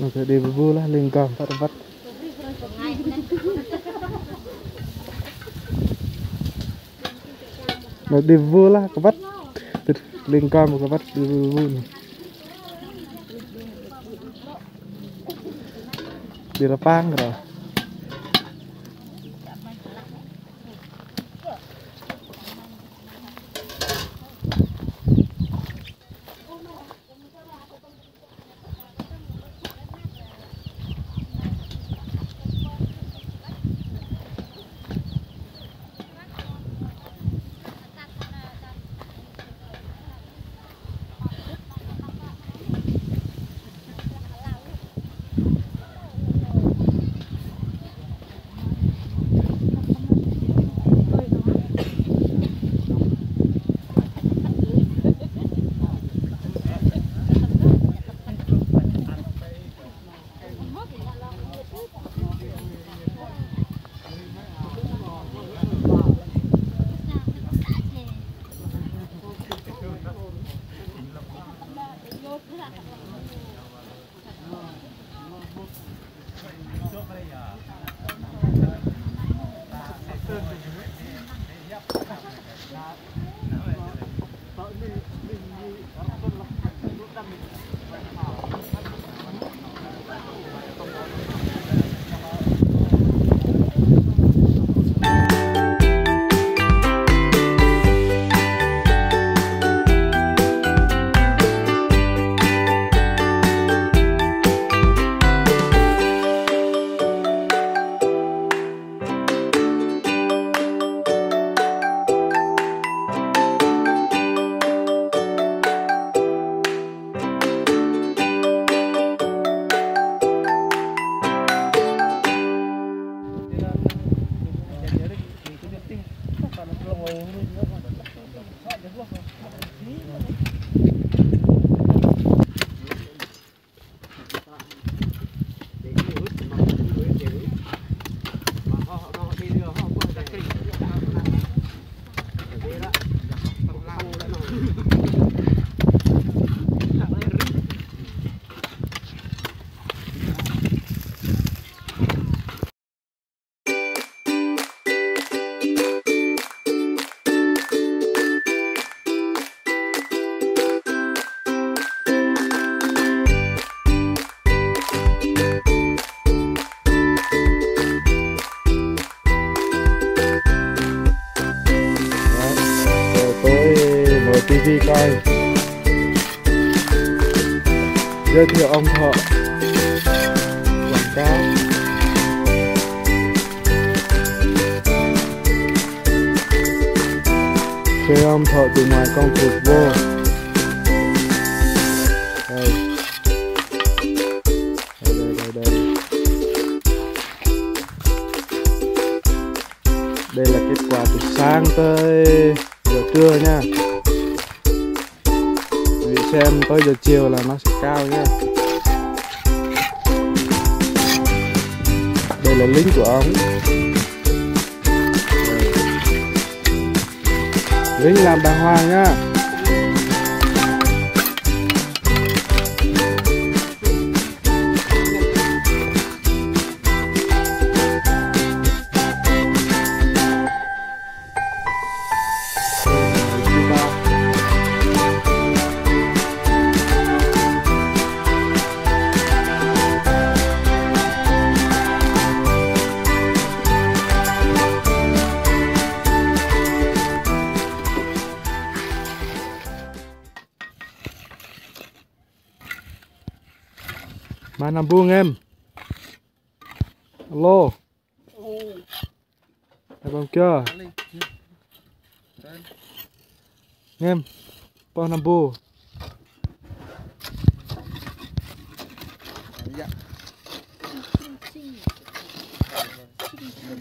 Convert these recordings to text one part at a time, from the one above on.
Oke, di bubu lah lingkar tempat. Nah, di bubu lah kebat lingkar kebat di bubu nih. Di Repang rồi. TV coi, giới thiệu ông thợ quảng cáo. Thuê ông thợ từ ngoài công việc vô. Đây là kết quả từ sáng tới giờ trưa nha. Vì xem tới giờ chiều là nó sẽ cao nhé. Đây là lính của ông. Lính làm đàng hoàng nhá. Mà nằm buông em. Alo. Thấy không chưa? Em. Bao nằm bu.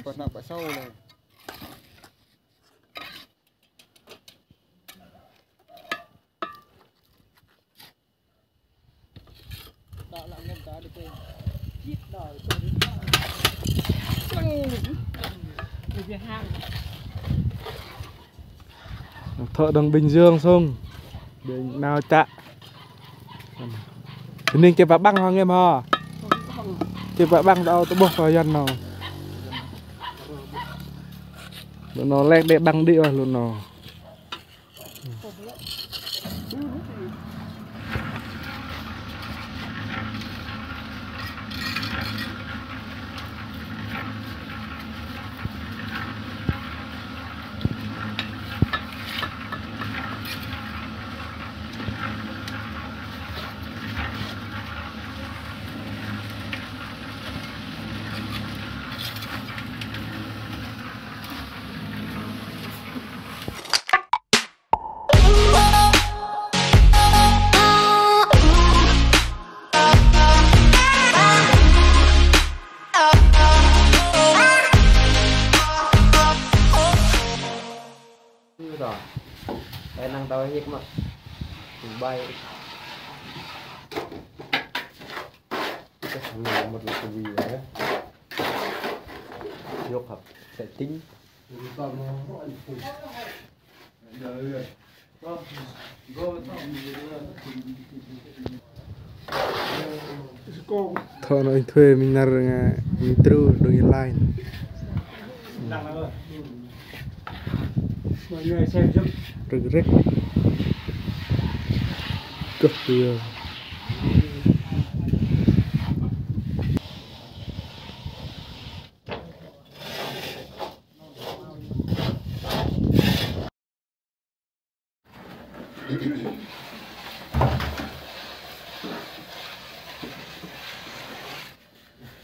Còn nằm ở sau này. thợ đồng Bình Dương xong để nào chạ nên cái vả băng hoàng em hả cái vả băng đâu tôi bốc vào dân nào nó lẹt để băng đi vào luôn nào rồi đây năng tao hết mà bay một là cái gì đấy vô học sẽ tính thợ nó thuê mình là mình true đường line mọi người xem giúp rực rét cực tuyệt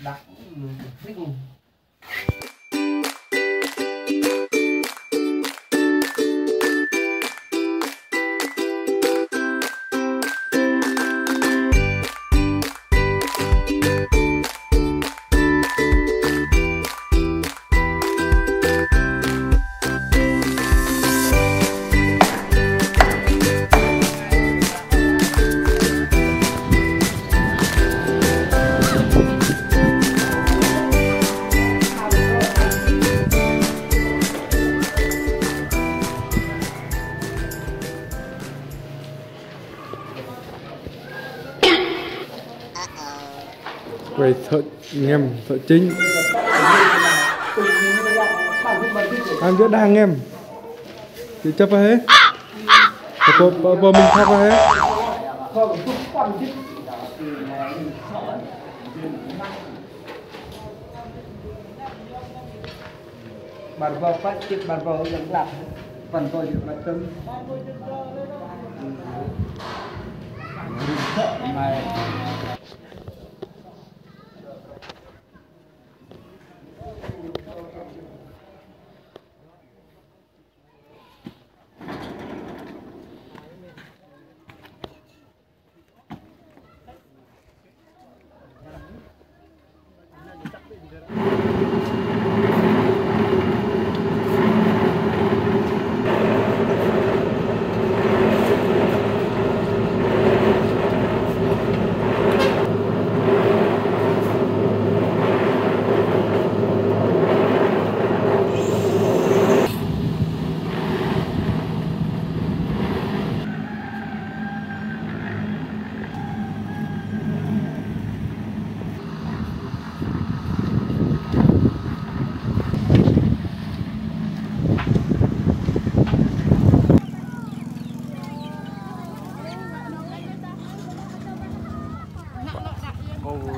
đặt thích quầy thợ nghem thợ chính ăn chỗ đang em thì chấp vào hết mình thắp vào hết bàn vào phát triển bàn vào dẫn lạc bàn vào những mặt tâm này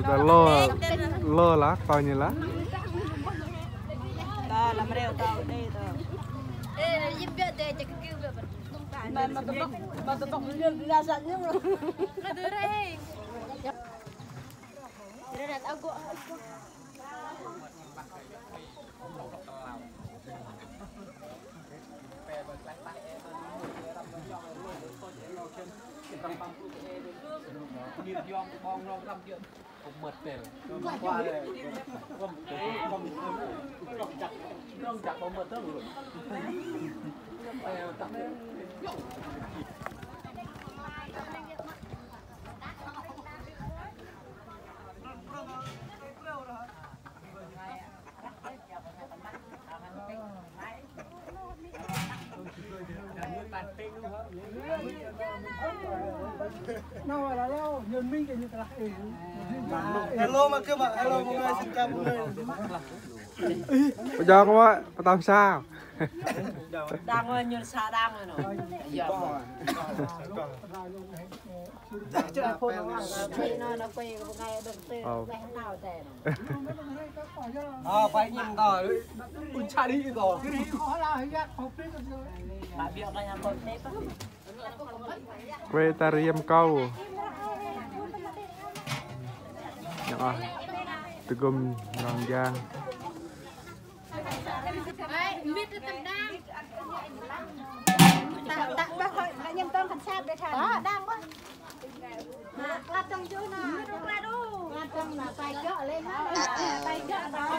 đã lo lá coi như lá ta làm rêu ta ở đây ta giúp việc để cho cái kêu việc mà tụi tóc ra sẵn nhưng rồi là từ đây đây là tao gọi đi yong bong rong làm chuyện cũng mệt về qua đây rong chặt bong mệt đó rồi Nào là lâu nhân minh cái như thế này. Hello mà kêu mà hello mọi người, xin chào mọi người. Bây giờ có ạ, tao sao? Đang ơi, như xa đang rồi nó. Nó quay một ngày được tiền nào thế Quay nhìn rồi, un cha đi rồi. Cái này khó là hay gắt hộp đấy rồi. Bạn biết đây là con tép á. Quê ta riêng câu. Nhỏ từ gồm rong giang. Biết cái tầm đang. Tặng bác hội là nhân tâm thành sao để thằng. Đó, đang quá. Lát trong chỗ nào. Lát trong là tay gỡ lên đó. Tay gỡ đó.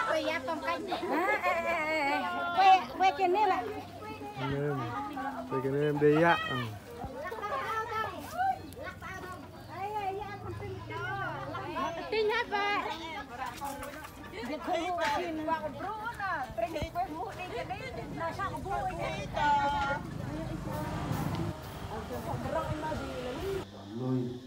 Quay giáp trong canh. Quay cái này lại. Quê cái nêm đi á. Tin hết vậy. Việc không mua xin vào bố nè, cái gì quay mua đi cái đấy là sao mà vui nhỉ? Lui